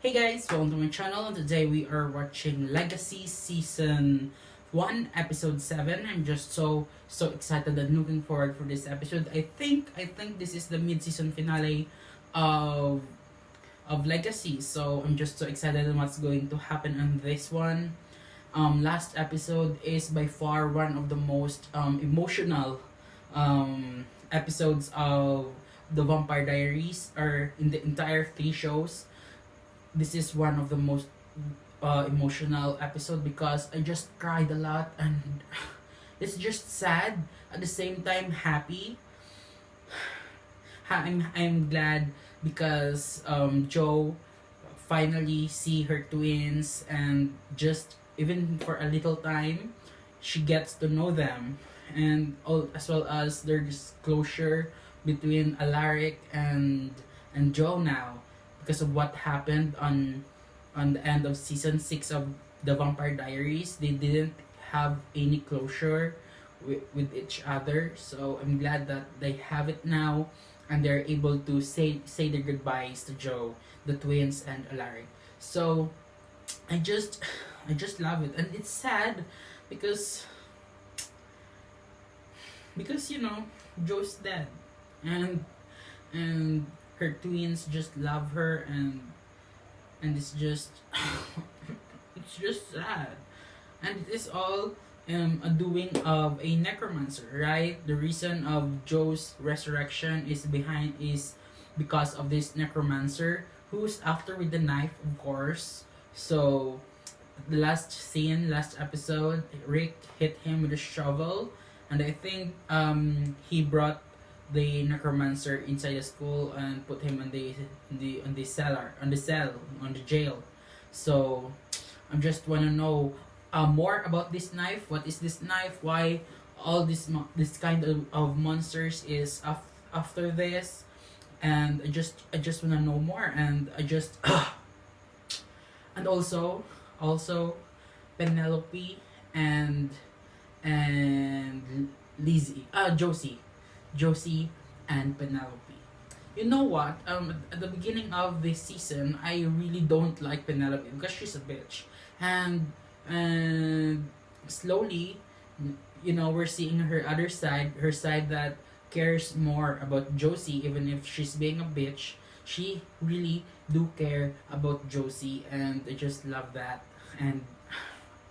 Hey guys, welcome to my channel, and today we are watching Legacies Season 1, Episode 7. I'm just so excited and looking forward for this episode. I think this is the mid-season finale of Legacy, so I'm just so excited on what's going to happen on this one. Last episode is by far one of the most emotional episodes of the Vampire Diaries, or in the entire 3 shows. This is one of the most emotional episode because I just cried a lot, and it's just sad at the same time happy. I'm glad because Joe finally see her twins, and just even for a little time she gets to know them, and all, as well as there's closure between Alaric and Joe now because of what happened on the end of season 6 of the Vampire Diaries. They didn't have any closure with each other, so I'm glad that they have it now, and they're able to say their goodbyes to Joe, the twins, and Alaric. So I just love it, and it's sad because you know Joe's dead, and her twins just love her, and it's just it's just sad, and it is all a doing of a necromancer, right? The reason of Joe's resurrection is because of this necromancer who's after with the knife, of course. So the last episode, Rick hit him with a shovel, and I think he brought the necromancer inside the school and put him on the jail. So I just wanna know more about this knife. What is this knife? Why all this kind of monsters is after this? And I just wanna know more. And I just and also Penelope and Josie and Penelope. You know what? At the beginning of this season, I really don't like Penelope because she's a bitch, and slowly, you know, we're seeing her other side, her side that cares more about Josie, even if she's being a bitch. She really do care about Josie, and I just love that, and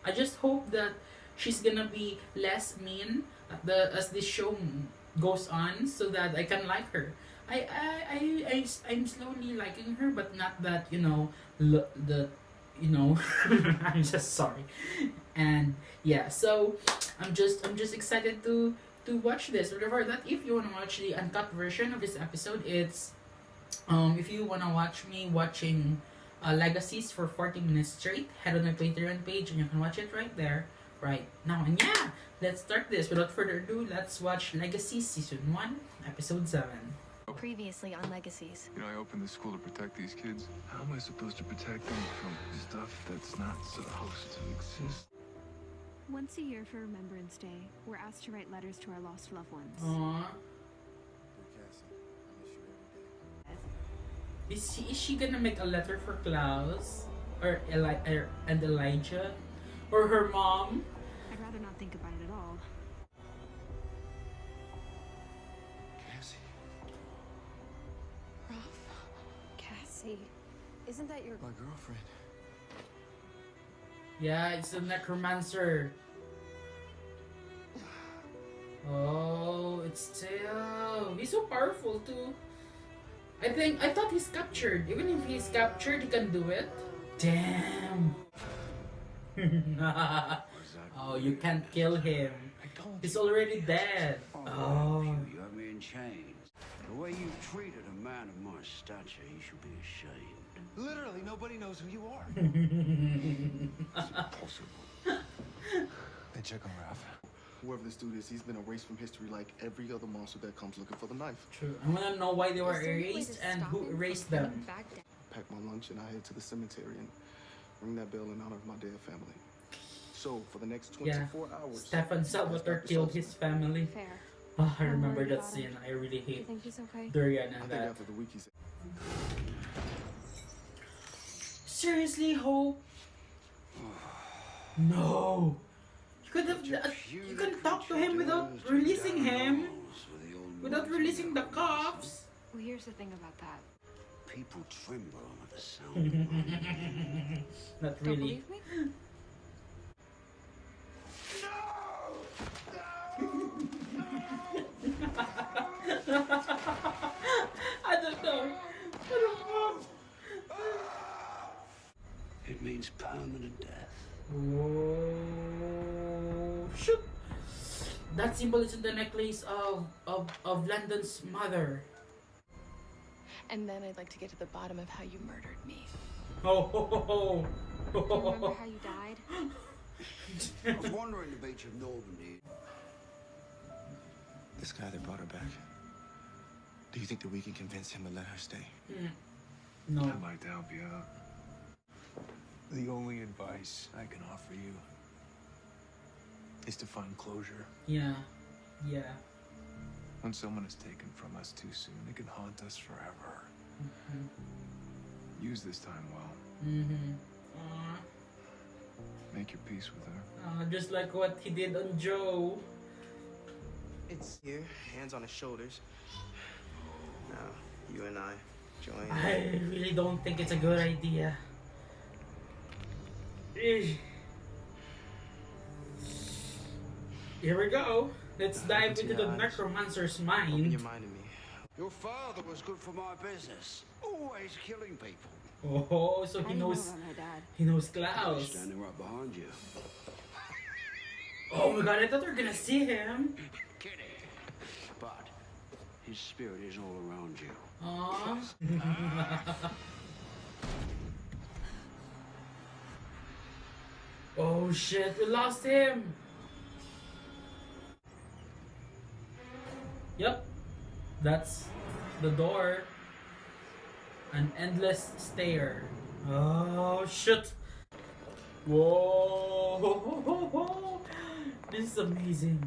I just hope that she's gonna be less mean as this show goes on, so that I can like her. I'm slowly liking her, but not that, you know, I'm just sorry. And yeah, so I'm just excited to watch this. Whatever that, if you wanna watch the uncut version of this episode, it's if you wanna watch me watching Legacies for 40 minutes straight, head on my Patreon page and you can watch it right there, right now. And yeah, let's start this. Without further ado, let's watch Legacies Season 1, Episode 7. Previously on Legacies. You know, I opened this school to protect these kids. How am I supposed to protect them from stuff that's not supposed to exist? Once a year for Remembrance Day, we're asked to write letters to our lost loved ones. Aww. Is she gonna make a letter for Klaus or and Elijah or her mom? I'd rather not think about it at all. Cassie. Cassie, isn't that your... My girlfriend. Yeah, it's a necromancer. Oh, it's Theo. He's so powerful too. I thought he's captured. Even if he's captured, he can do it. Damn. Oh, you can't kill him. He's already dead. Oh. You have me in chains. The way you treated a man of my stature, you should be ashamed. Literally, nobody knows who you are. It's impossible. Hey, check on Raph. Whoever this dude is, he's been erased from history like every other monster that comes looking for the knife. True. I wanna know why they were erased and who erased them. I pack my lunch and I head to the cemetery and ring that bell in honor of my dead family. So, for the next 24 hours... Stefan Salvatore killed his family. Fair. Oh, I remember worried that about scene. I really Do you hate think he's okay? Durian I and think that. after the week he said... Seriously, Hope? No. You could have. You can talk to him without releasing him. Without releasing the cops. Well, here's the thing about that. People tremble at the sound. Not Don't really. believe me? I don't know. What the fuck? It means permanent death. Whoa. Shoot. That symbol is in the necklace of Landon's mother. And then I'd like to get to the bottom of how you murdered me. Oh, ho, ho, ho. Do you remember how you died? I was wandering the beach of Normandy. This guy that brought her back. Do you think that we can convince him to let her stay? No. I'd like to help you out. The only advice I can offer you is to find closure. Yeah. Yeah. When someone is taken from us too soon, it can haunt us forever. Use this time well. Make your peace with her. Just like what he did on Joe. It's here, hands on his shoulders. Now, you and I join. I really don't think it's a good idea. Eesh. Here we go. Let's dive into the necromancer's Open mind. your mind to me. Your father was good for my business. Always killing people. Oh, so I he didn't know knows. about my dad. He knows He's Klaus. standing right behind you. Oh my god! I thought we were gonna see him. Kidding. But his spirit is all around you. Aww. Oh shit! We lost him. Yep, that's the door. An endless stare. Oh shit! Whoa! This is amazing.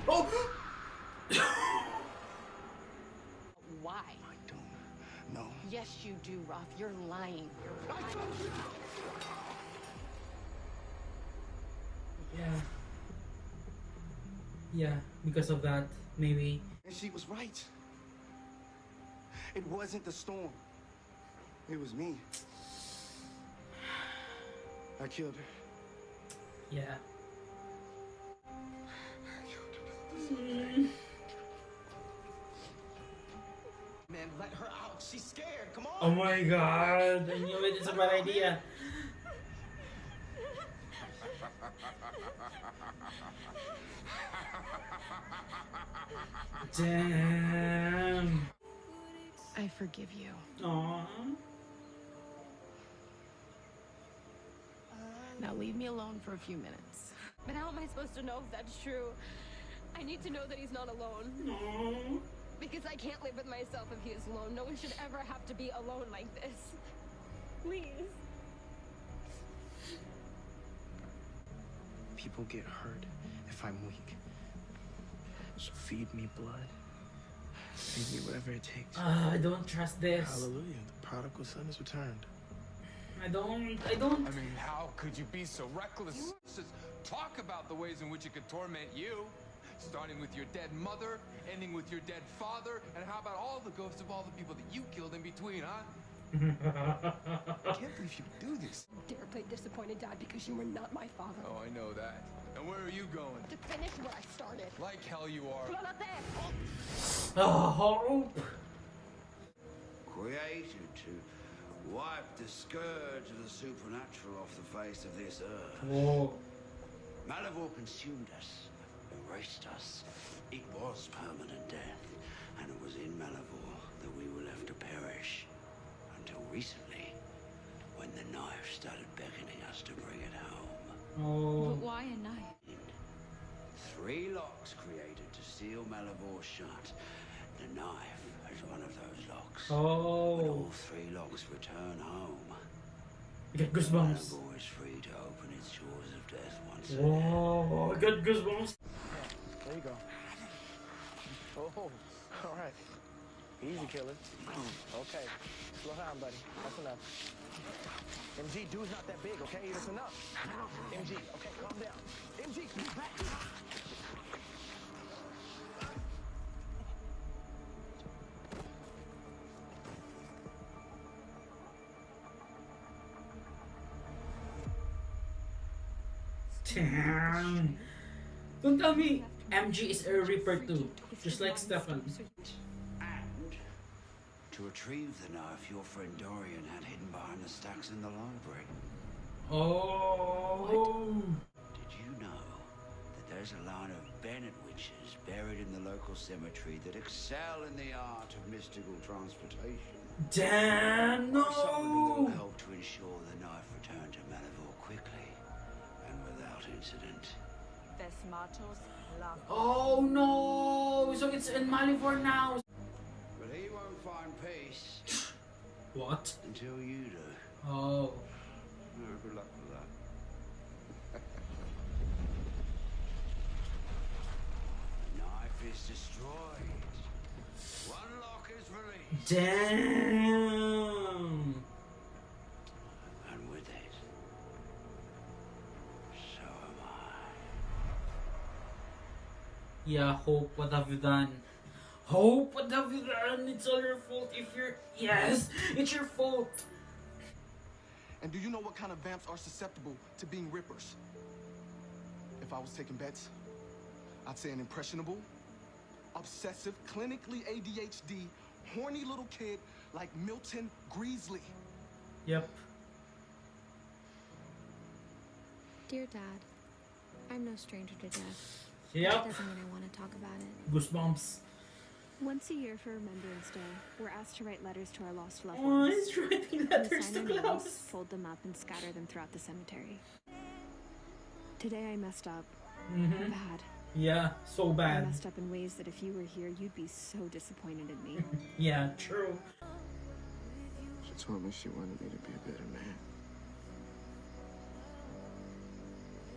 Oh! Why? I don't know. Yes, you do, Roth. You're lying. Yeah. Yeah, because of that, maybe. And she was right. It wasn't the storm. It was me. I killed her. Yeah. Man, let her out. She's scared. Come on. Oh my god, I knew it. It's a bad idea. Damn. I forgive you. Aww. Now leave me alone for a few minutes. But how am I supposed to know if that's true? I need to know that he's not alone. Aww. Because I can't live with myself if he is alone. No one should ever have to be alone like this. Please. People get hurt if I'm weak. So feed me blood. Feed me whatever it takes. I don't trust this. Hallelujah. The prodigal son is returned. I don't. I mean, how could you be so reckless? Just talk about the ways in which it could torment you. Starting with your dead mother, ending with your dead father, and how about all the ghosts of all the people that you killed in between, huh? I can't believe you would do this. Dare play disappointed dad because you were not my father. Oh, I know that. And where are you going? To finish what I started. Like hell you are. Oh, Hope. Created to wipe the scourge of the supernatural off the face of this earth. Whoa. Malivore consumed us, erased us. It was permanent death, and it was in Malivore that we were left to perish. Until recently, when the knife started beckoning us to bring it home. Oh. But why a knife? 3 locks created to seal Malivore shut. The knife is one of those locks. When Oh. all 3 locks return home, I get goosebumps. Malivore is free to open its jaws of death once Whoa. I got goosebumps. There you go. Oh. All right. Easy, killer. Okay. Slow down, buddy. That's enough. MG, dude's not that big, okay? That's enough. MG, okay, calm down. MG, move back. Damn. Don't tell me MG is a Reaper too, just like Stefan. And to retrieve the knife your friend Dorian had hidden behind the stacks in the library. Oh. Did you know that there's a line of Bennett witches buried in the local cemetery that excel in the art of mystical transportation? Damn, I sought a little no. help to ensure the knife returned to Malivore quickly and without incident. Oh no. So it's in Malivore now. But he won't find peace What? until you do. Oh. Good luck with that. The knife is destroyed. One lock is released. Damn. And with it, so am I. Yeah, Hope, what have you done? Hope, what have you done? It's all your fault if you're... Yes, it's your fault. And do you know what kind of vamps are susceptible to being rippers? If I was taking bets, I'd say an impressionable, obsessive, clinically ADHD, horny little kid like Milton Greasley. Yep. Dear Dad, I'm no stranger to death. Yep. That doesn't mean I want to talk about it. Goosebumps. Once a year for Remembrance Day, we're asked to write letters to our lost loved Oh, ones. he's writing We letters sign to our names, Klaus. fold them up, and scatter them throughout the cemetery. Today I messed up. Mm-hmm. Bad. Yeah, so I bad. messed up in ways that if you were here, you'd be so disappointed in me. Yeah, true. She told me she wanted me to be a better man.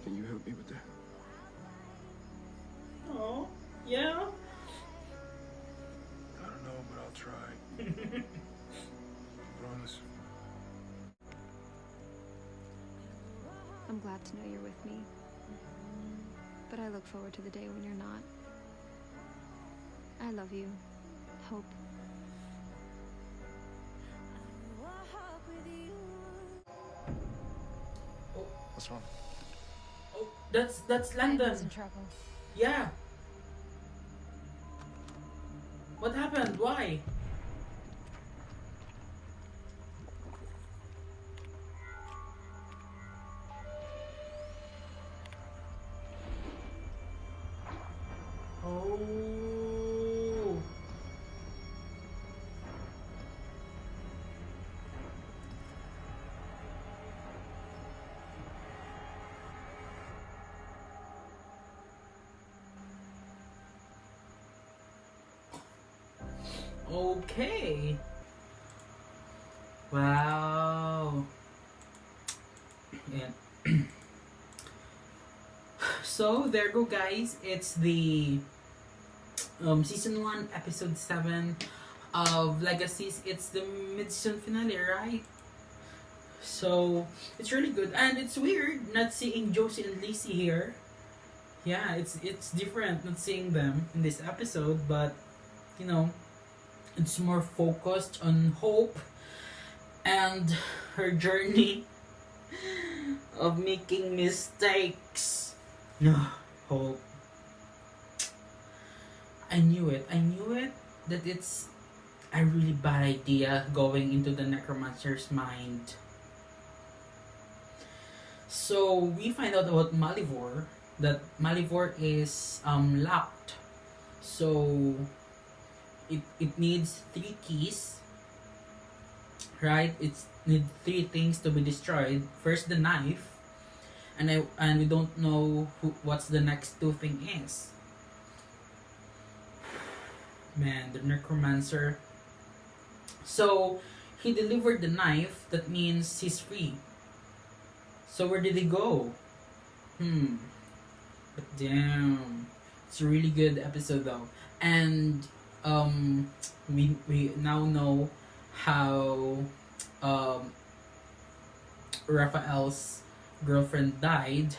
Can you help me with that? Oh, yeah. I don't know, but I'll try. Promise. I'm glad to know you're with me. But I look forward to the day when you're not. I love you. Hope. What's wrong? Oh, that's London. in trouble. Yeah. What happened? Why? Oh. Okay. Wow. Yeah. So there go guys. It's the season 1 episode 7 of Legacies. It's the mid-season finale, right? So it's really good, and it's weird not seeing Josie and Lacey here. Yeah, it's different not seeing them in this episode, but you know, it's more focused on Hope and her journey of making mistakes. No, Hope. I knew it that it's a really bad idea going into the necromancer's mind. So we find out about Malivore, that Malivore is locked. So it needs 3 keys, right? It needs 3 things to be destroyed. First the knife, and we don't know what's the next 2 thing is. Man, the necromancer. So he delivered the knife. That means he's free. So where did he go? But damn, it's a really good episode though. And we now know how Rafael's girlfriend died.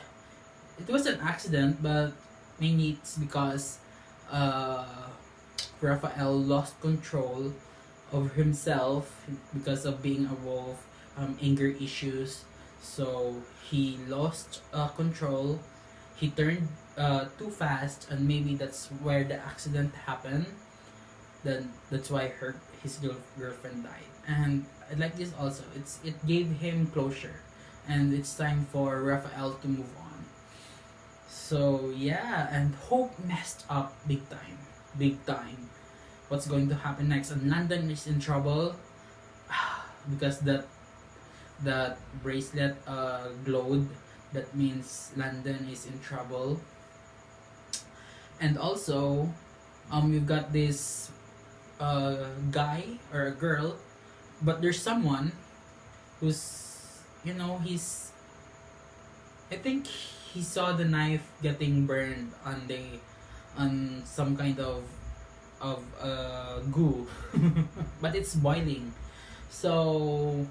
It was an accident, but mainly it's because uh, Rafael lost control of himself because of being a wolf, anger issues. So he lost control. He turned too fast, and maybe that's where the accident happened. Then that's why his girlfriend died. And I like this also. It gave him closure, and it's time for Raphael to move on. So yeah, and Hope messed up big time, big time. What's going to happen next? And London is in trouble because that bracelet glowed. That means London is in trouble. And also, we've got this guy or a girl, but there's someone who's, he's, I think he saw the knife getting burned on some kind of goo, but it's boiling, so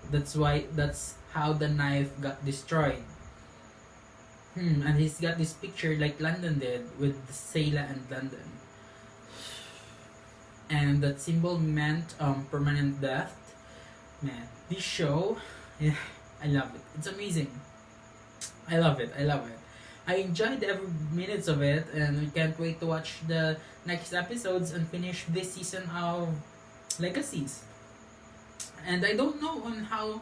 that's how the knife got destroyed. And he's got this picture like London did with Sayla and London, and that symbol meant permanent death. Man, this show, yeah, I love it. It's amazing. I love it. I enjoyed every minute of it, and we can't wait to watch the next episodes and finish this season of Legacies. And I don't know on how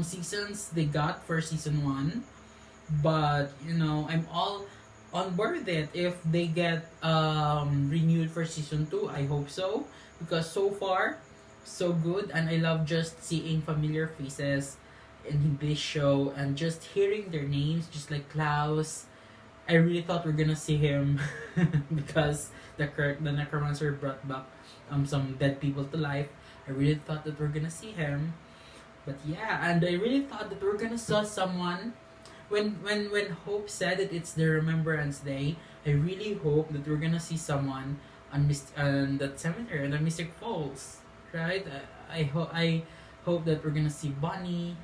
seasons they got for season 1, but I'm all on board with it. If they get renewed for season 2, I hope so, because so far so good, and I love just seeing familiar faces in this show and just hearing their names, just like Klaus. I really thought we're gonna see him because the necromancer brought back some dead people to life. I really thought that we're gonna see him, but yeah, and I really thought that we're gonna saw someone. When Hope said that it's the Remembrance Day, I really hope that we're gonna see someone on that cemetery, on the Mystic Falls, right? I hope that we're gonna see Bonnie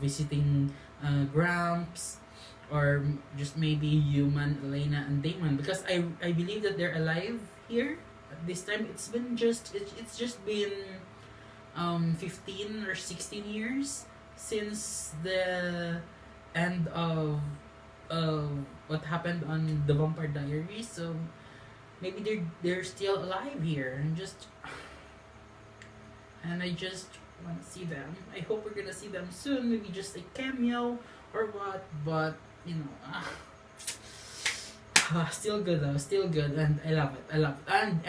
visiting Gramps, or just maybe Human, Elena, and Damon, because I believe that they're alive here at this time. It's just been 15 or 16 years since the end of what happened on the Vampire Diaries, so maybe they're still alive here, and I just want to see them. I hope we're gonna see them soon, maybe just a cameo or what, but still good though, still good, and I love it. And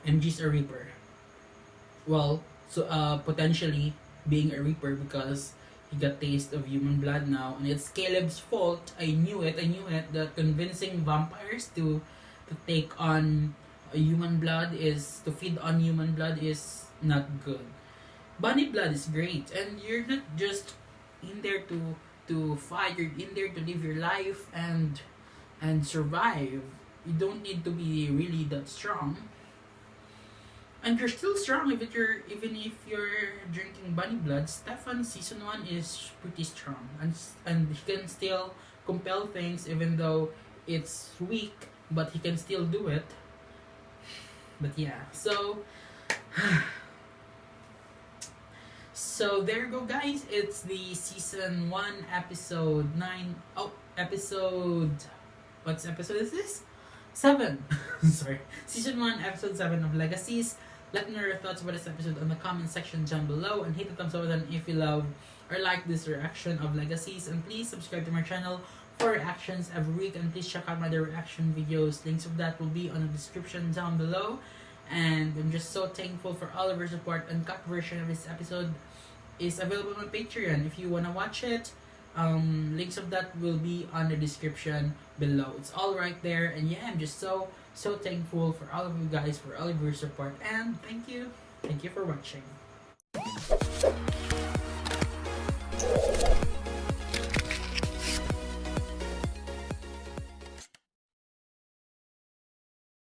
MG's a Reaper. Well, so potentially being a Reaper because he got taste of human blood now, and it's Caleb's fault. I knew it that convincing vampires to take on human blood to feed on human blood is not good. Bunny blood is great, and you're not just in there to fight, you're in there to live your life and survive. You don't need to be really that strong. And you're still strong even if you're drinking bunny blood. Stefan season 1 is pretty strong, and he can still compel things even though it's weak, but he can still do it. But yeah, so there you go, guys. It's the season 1 episode 9. Oh, what episode is this? 7. Sorry, season 1 episode 7 of Legacies. Let me know your thoughts about this episode on the comment section down below, and hit the thumbs up button if you love or like this reaction of Legacies, and please subscribe to my channel for reactions every week, and please check out my other reaction videos. Links of that will be on the description down below. And I'm just so thankful for all of your support, and cut version of this episode is available on my Patreon if you wanna watch it. Links of that will be on the description below. It's all right there, and yeah, I'm just so thankful for all of you guys, for all of your support, and thank you for watching.